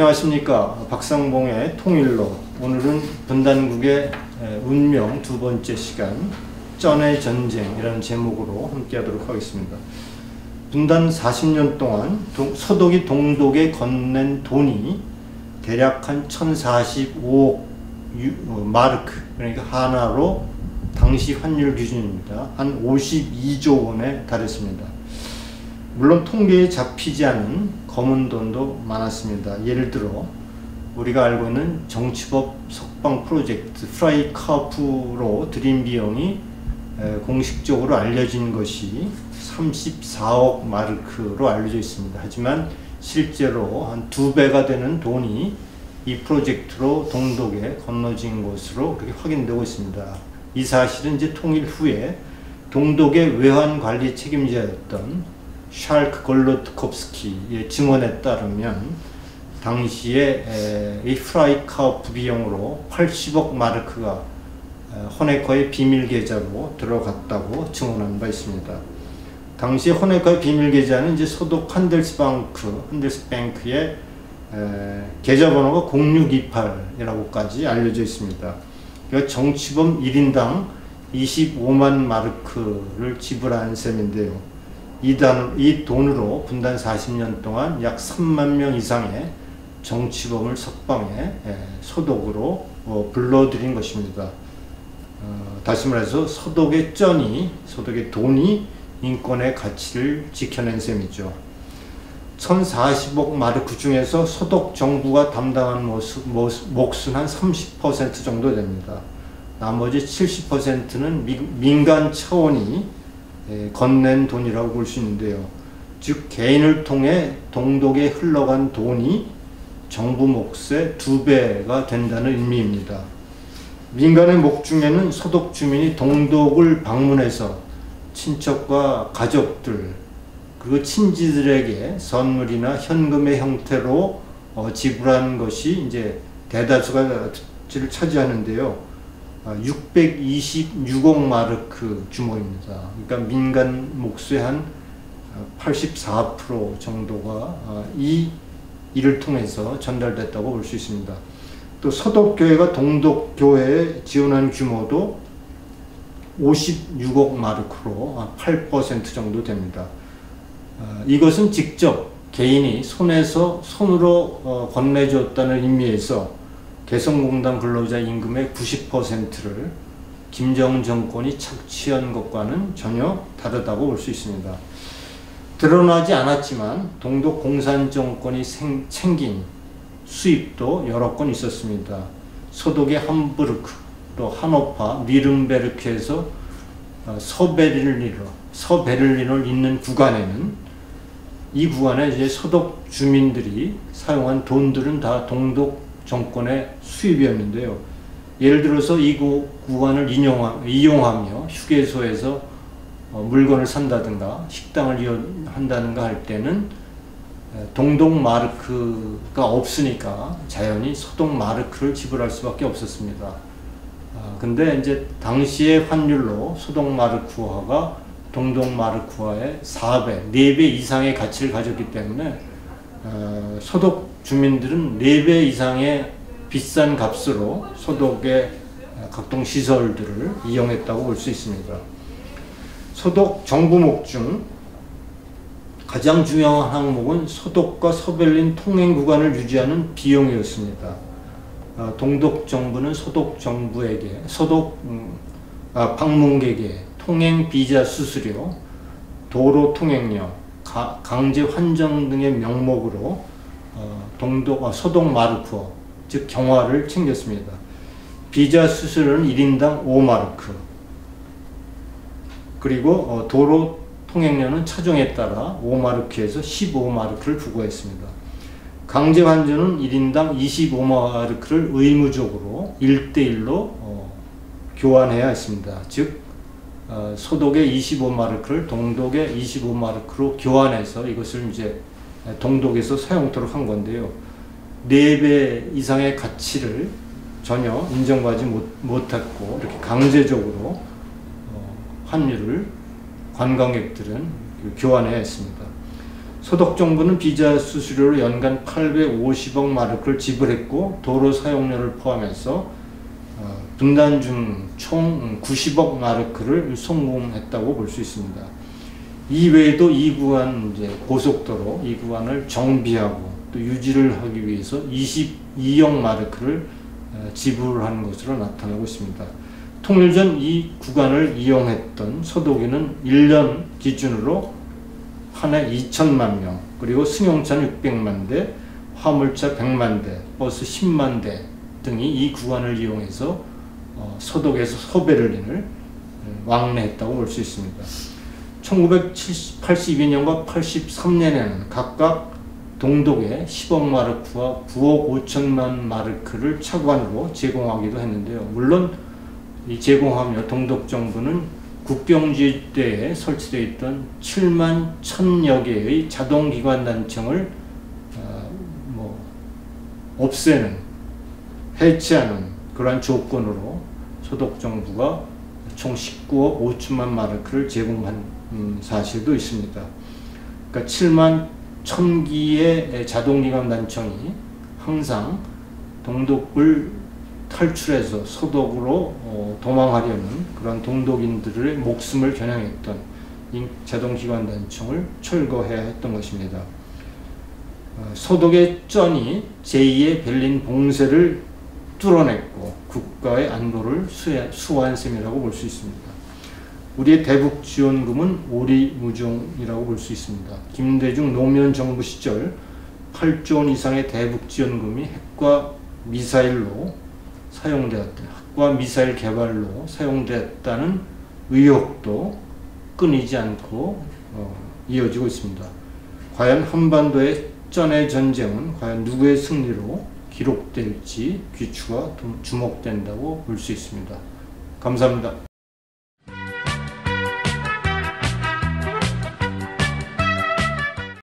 안녕하십니까. 박상봉의 통일로. 오늘은 분단국의 운명 두 번째 시간 쩐의 전쟁이라는 제목으로 함께 하도록 하겠습니다. 분단 40년 동안 서독이 동독에 건넨 돈이 대략 한 1045억 마르크, 그러니까 하나로 당시 환율 기준입니다. 한 52조 원에 달했습니다. 물론 통계에 잡히지 않은 검은 돈도 많았습니다. 예를 들어 우리가 알고 있는 정치법 석방 프로젝트 프라이카프로 들인 비용이 공식적으로 알려진 것이 34억 마르크로 알려져 있습니다. 하지만 실제로 한 2배가 되는 돈이 이 프로젝트로 동독에 건너진 것으로 그렇게 확인되고 있습니다. 이 사실은 이제 통일 후에 동독의 외환 관리 책임자였던 샬크 골로트콥스키의 증언에 따르면 당시에 이 프라이카프 비용으로 80억 마르크가 호네커의 비밀 계좌로 들어갔다고 증언한 바 있습니다. 당시 호네커의 비밀 계좌는 이제 소독 한델스뱅크의 계좌번호가 0628이라고까지 알려져 있습니다. 그러니까 정치범 1인당 25만 마르크를 지불한 셈인데요. 이 돈으로 분단 40년 동안 약 3만 명 이상의 정치범을 석방해 소독으로 불러들인 것입니다. 다시 말해서 소독의 돈이 인권의 가치를 지켜낸 셈이죠. 1040억 마르크 중에서 소독 정부가 담당한 몫은 한 30% 정도 됩니다. 나머지 70%는 민간 차원이 건넨 돈이라고 볼 수 있는데요. 즉 개인을 통해 동독에 흘러간 돈이 정부 몫의 2배가 된다는 의미입니다. 민간의 몫 중에는 소독 주민이 동독을 방문해서 친척과 가족들 그리고 친지들에게 선물이나 현금의 형태로 지불한 것이 이제 대다수가 차지하는데요. 626억 마르크 규모입니다. 그러니까 민간 몫의 한 84% 정도가 이 일을 통해서 전달됐다고 볼 수 있습니다. 또 서독교회가 동독교회에 지원한 규모도 56억 마르크로 8% 정도 됩니다. 이것은 직접 개인이 손으로 건네줬다는 의미에서 개성공단 근로자 임금의 90%를 김정은 정권이 착취한 것과는 전혀 다르다고 볼 수 있습니다. 드러나지 않았지만 동독 공산 정권이 챙긴 수입도 여러 건 있었습니다. 소독의 함부르크, 또 하노파, 니른베르크에서 서베를린을 잇는 구간에는 이 구간에 이제 소독 주민들이 사용한 돈들은 다 동독 정권의 수입이었는데요. 예를 들어서 이 구간을 이용하며 휴게소에서 물건을 산다든가 식당을 이용한다든가 할 때는 동독 마르크가 없으니까 자연히 소독 마르크를 지불할 수밖에 없었습니다. 근데 이제 당시의 환율로 소독 마르크화가 동독 마르크화의 4배, 4배 이상의 가치를 가졌기 때문에 소독 주민들은 4배 이상의 비싼 값으로 소독의 각종 시설들을 이용했다고 볼 수 있습니다. 소독 정부 목 중 가장 중요한 항목은 소독과 서베를린 통행 구간을 유지하는 비용이었습니다. 동독 정부는 소독 정부에게 방문객의 통행 비자 수수료, 도로 통행료, 강제 환정 등의 명목으로 소독 마르크, 즉 경화를 챙겼습니다. 비자 수수료는 1인당 5마르크, 그리고 도로 통행료는 차종에 따라 5마르크에서 15마르크를 부과했습니다. 강제 환전은 1인당 25마르크를 의무적으로 1대1로 교환해야 했습니다. 즉 소독의 25마르크를 동독의 25마르크로 교환해서 이것을 이제 동독에서 사용토록 한 건데요. 4배 이상의 가치를 전혀 인정받지 못했고 이렇게 강제적으로 환율을 관광객들은 교환해야 했습니다. 서독 정부는 비자 수수료로 연간 850억 마르크를 지불했고 도로 사용료를 포함해서 분단 중 총 90억 마르크를 송금했다고 볼 수 있습니다. 이외에도 이 구간 고속도로 이 구간을 정비하고 또 유지를 하기 위해서 22억 마르크를 지불한 것으로 나타나고 있습니다. 통일 전 이 구간을 이용했던 서독인은 1년 기준으로 한 해 2천만 명, 그리고 승용차 600만 대, 화물차 100만 대, 버스 10만 대 등이 이 구간을 이용해서 서독에서 서베를린을 왕래했다고 볼 수 있습니다. 1982년과 83년에는 각각 동독에 10억 마르크와 9억 5천만 마르크를 차관으로 제공하기도 했는데요. 물론 이 제공하며 동독 정부는 국경지대에 설치되어 있던 7만 1000여 개의 자동기관단청을 없애는, 해체하는 그러한 조건으로 서독 정부가 총 19억 5천만 마르크를 제공한 사실도 있습니다. 그러니까 7만 1000기의 자동기관단청이 항상 동독을 탈출해서 서독으로 도망하려는 그런 동독인들의 목숨을 겨냥했던 이 자동기관단청을 철거해야 했던 것입니다. 서독의 전이 제2의 베를린 봉쇄를 뚫어냈고 국가의 안보를 수호한 셈이라고 볼 수 있습니다. 우리의 대북 지원금은 오리무중이라고 볼 수 있습니다. 김대중 노무현 정부 시절 8조 원 이상의 대북 지원금이 핵과 미사일로 사용되었다. 핵과 미사일 개발로 사용되었다는 의혹도 끊이지 않고 이어지고 있습니다. 과연 한반도의 전의 전쟁은 과연 누구의 승리로 기록될지 귀추가 주목된다고 볼 수 있습니다. 감사합니다.